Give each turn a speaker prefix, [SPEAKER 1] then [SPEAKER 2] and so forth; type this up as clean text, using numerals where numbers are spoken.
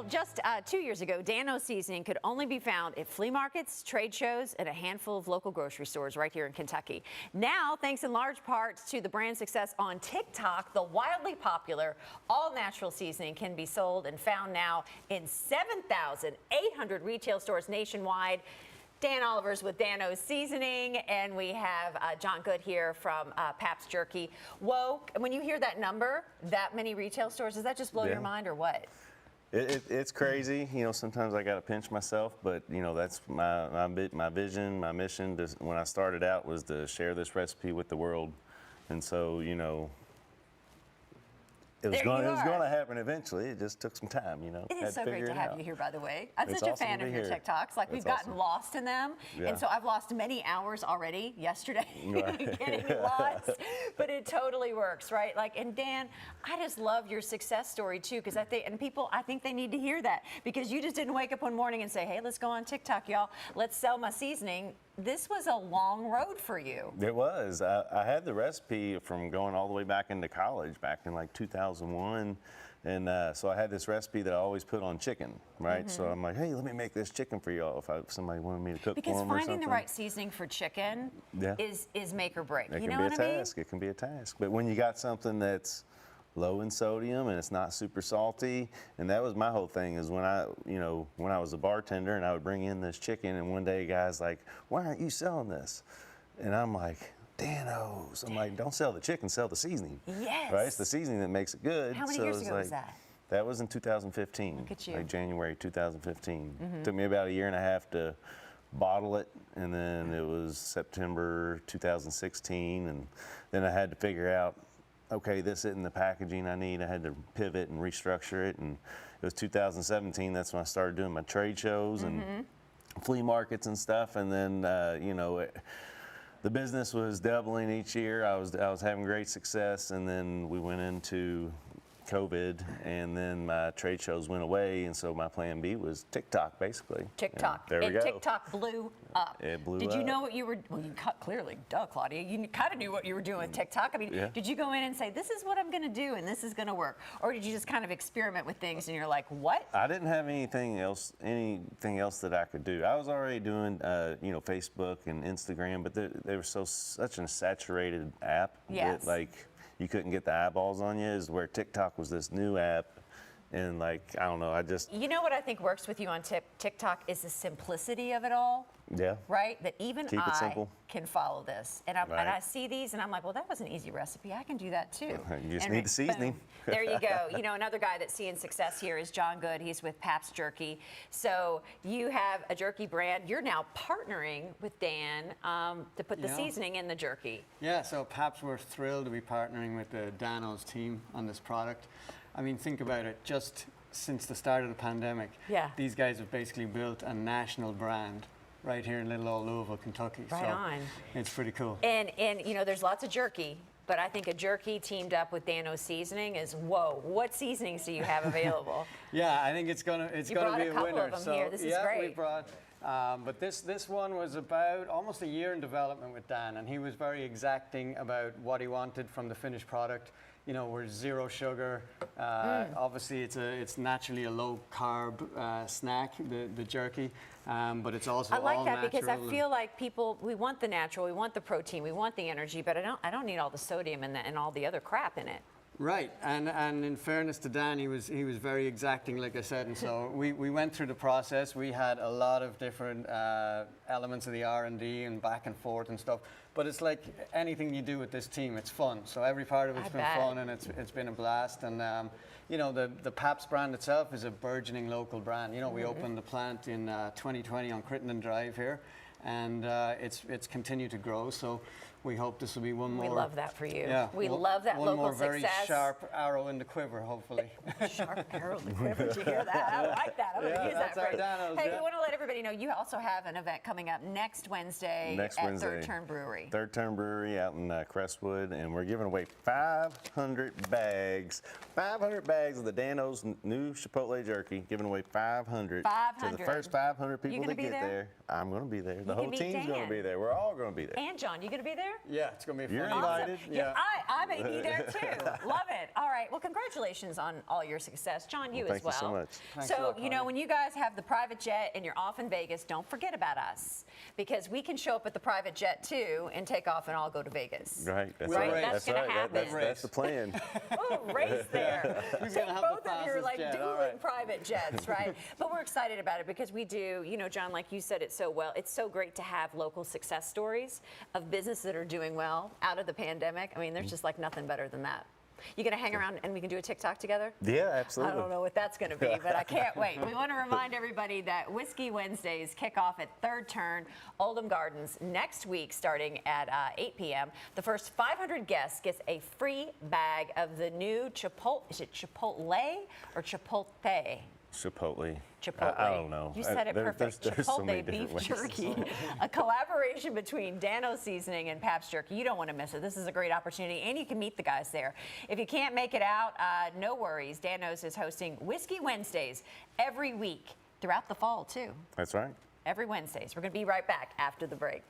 [SPEAKER 1] Well, just 2 years ago, Dan-O's seasoning could only be found at flea markets, trade shows, and a handful of local grocery stores right here in Kentucky. Now, thanks in large part to the brand's success on TikTok, the wildly popular all-natural seasoning can be sold and found now in 7,800 retail stores nationwide. Dan Oliver's with Dan-O's Seasoning, and we have John Good here from Pabst Jerky. Whoa, when you hear that number, that many retail stores, does that just blow your mind or what?
[SPEAKER 2] It's crazy. You know, sometimes I got to pinch myself, but, you know, that's my vision, my mission when I started out was to share this recipe with the world. And so, you know, it was going to happen eventually. It just took some time, you know.
[SPEAKER 1] It is so great to have you here, by the way. I'm such a fan of your TikToks. Like, we've gotten lost in them. Yeah. And so I've lost many hours already yesterday getting lost. But it totally works, right? Like, and Dan, I just love your success story, too, because I think they need to hear that. Because you just didn't wake up one morning and say, hey, let's go on TikTok, y'all. Let's sell my seasoning. This was a long road for you.
[SPEAKER 2] It was. I had the recipe from going all the way back into college, back in like 2001. And so I had this recipe that I always put on chicken, right? So I'm like, hey, let me make this chicken for y'all if somebody wanted me to cook for them or something.
[SPEAKER 1] Because finding the right seasoning for chicken is make or break.
[SPEAKER 2] You know what I mean? It can be a task. But when you got something that's low in sodium and it's not super salty, and that was my whole thing is when I was a bartender and I would bring in this chicken, and one day guys like, why aren't you selling this? And I'm like, Dan-O's. I'm like, don't sell the chicken, sell the seasoning.
[SPEAKER 1] Yes.
[SPEAKER 2] Right? It's the seasoning that makes it good.
[SPEAKER 1] How many years ago was that?
[SPEAKER 2] That was in 2015.
[SPEAKER 1] Look at you.
[SPEAKER 2] Like January 2015. Took me about a year and a half to bottle it, and then it was September 2016, and then I had to figure out, okay, this isn't the packaging I need. I had to pivot and restructure it, and it was 2017. That's when I started doing my trade shows and flea markets and stuff, and then the business was doubling each year. I was having great success, and then we went into COVID, and then my trade shows went away, and so my plan B was TikTok, basically.
[SPEAKER 1] TikTok.
[SPEAKER 2] There we go.
[SPEAKER 1] TikTok blew up.
[SPEAKER 2] It blew up.
[SPEAKER 1] Did you know what you were, well, you clearly, Claudia, you kind of knew what you were doing with TikTok. I mean, did you go in and say, this is what I'm going to do, and this is going to work? Or did you just kind of experiment with things, and you're like, what?
[SPEAKER 2] I didn't have anything else that I could do. I was already doing, Facebook and Instagram, but they were such a saturated app that, like, you couldn't get the eyeballs on you, is where TikTok was this new app. And like, I don't know, You know what I think works with you on TikTok is the simplicity of it all. Yeah. Right? That even I can follow this. And I see these and I'm like, well, that was an easy recipe. I can do that too. You just need the seasoning.
[SPEAKER 1] There you go. You know, another guy that's seeing success here is John Good. He's with Pabst Jerky. So you have a jerky brand. You're now partnering with Dan to put the seasoning in the jerky.
[SPEAKER 3] Yeah, so Pabst, we're thrilled to be partnering with the Dan-O's team on this product. I mean, think about it. Just since the start of the pandemic, these guys have basically built a national brand right here in little old Louisville, Kentucky.
[SPEAKER 1] Right on.
[SPEAKER 3] It's pretty cool.
[SPEAKER 1] And you know, there's lots of jerky, but I think a jerky teamed up with Dan-O's Seasoning is, whoa, what seasonings do you have available?
[SPEAKER 3] Yeah, I think it's gonna be a winner.
[SPEAKER 1] You brought a couple of them here. This is great.
[SPEAKER 3] We brought. But this one was about almost a year in development with Dan, and he was very exacting about what he wanted from the finished product. You know, we're zero sugar. Obviously, it's naturally a low carb snack, the jerky, but it's also all natural.
[SPEAKER 1] I like that because I feel like we want the natural, we want the protein, we want the energy, but I don't need all the sodium and all the other crap in it.
[SPEAKER 3] Right, and in fairness to Dan, he was very exacting, like I said, and so we went through the process. We had a lot of different elements of the R&D and back and forth and stuff. But it's like anything you do with this team, it's fun. So every part of it's been fun, and it's been a blast. And you know, the Pabst brand itself is a burgeoning local brand. You know, we opened the plant in 2020 on Crittenden Drive here, and it's continued to grow. So we hope this will be one more.
[SPEAKER 1] We love that for you.
[SPEAKER 3] Yeah,
[SPEAKER 1] we love that local success.
[SPEAKER 3] One more very sharp arrow in the quiver, hopefully.
[SPEAKER 1] Sharp arrow in the quiver. Did you hear that? I like that. I'm going to use that phrase. Hey, we want to let everybody know you also have an event coming up next Wednesday at Third Turn Brewery.
[SPEAKER 2] Third Turn Brewery out in Crestwood, and we're giving away 500 bags. 500 bags of the Dan-O's new Chipotle jerky. Giving away 500.
[SPEAKER 1] 500.
[SPEAKER 2] To the first 500 people that get there. I'm going to be there. The whole team's going to be there. We're all going to be there.
[SPEAKER 1] And John, you going to be there? there?
[SPEAKER 3] Yeah, it's going to be
[SPEAKER 2] You're
[SPEAKER 3] fun.
[SPEAKER 2] invited.
[SPEAKER 3] Yeah.
[SPEAKER 1] I may be there too. Love it. All right. Well, congratulations on all your success. John, you
[SPEAKER 2] Well,
[SPEAKER 1] as
[SPEAKER 2] thank you
[SPEAKER 1] well.
[SPEAKER 2] so much.
[SPEAKER 3] Thanks a
[SPEAKER 1] So,
[SPEAKER 3] lot,
[SPEAKER 1] you know,
[SPEAKER 3] Carly.
[SPEAKER 1] when you guys have the private jet and you're off in Vegas, don't forget about us because we can show up at the private jet too and take off and all go to Vegas.
[SPEAKER 2] Right. That's
[SPEAKER 3] We'll
[SPEAKER 2] right.
[SPEAKER 3] race.
[SPEAKER 1] That's
[SPEAKER 2] That's
[SPEAKER 1] gonna
[SPEAKER 2] right.
[SPEAKER 1] happen.
[SPEAKER 2] That's the plan.
[SPEAKER 1] Ooh, race there.
[SPEAKER 3] Who's
[SPEAKER 1] Take
[SPEAKER 3] gonna have the
[SPEAKER 1] both of your
[SPEAKER 3] fastest
[SPEAKER 1] like
[SPEAKER 3] jet?
[SPEAKER 1] dueling
[SPEAKER 3] All right.
[SPEAKER 1] private jets, right? But we're excited about it because we do, you know, John, like you said it so well, it's so great to have local success stories of businesses that are doing well out of the pandemic. I mean, there's just like nothing better than that. You gonna hang around and we can do a TikTok together?
[SPEAKER 2] Yeah, absolutely.
[SPEAKER 1] I don't know what that's going to be, but I can't wait. We want to remind everybody that Whiskey Wednesdays kick off at Third Turn, Oldham Gardens, next week starting at 8 p.m. The first 500 guests gets a free bag of the new Chipotle, is it Chipotle or Chipotle?
[SPEAKER 2] Chipotle.
[SPEAKER 1] Chipotle.
[SPEAKER 2] I don't know.
[SPEAKER 1] You said it perfect.
[SPEAKER 2] There's so many
[SPEAKER 1] Chipotle beef
[SPEAKER 2] different ways.
[SPEAKER 1] jerky, a collaboration between Dano's Seasoning and Pabst Jerky. You don't want to miss it. This is a great opportunity, and you can meet the guys there. If you can't make it out, no worries. Dano's is hosting Whiskey Wednesdays every week throughout the fall, too.
[SPEAKER 2] That's right.
[SPEAKER 1] Every Wednesdays. We're going to be right back after the break.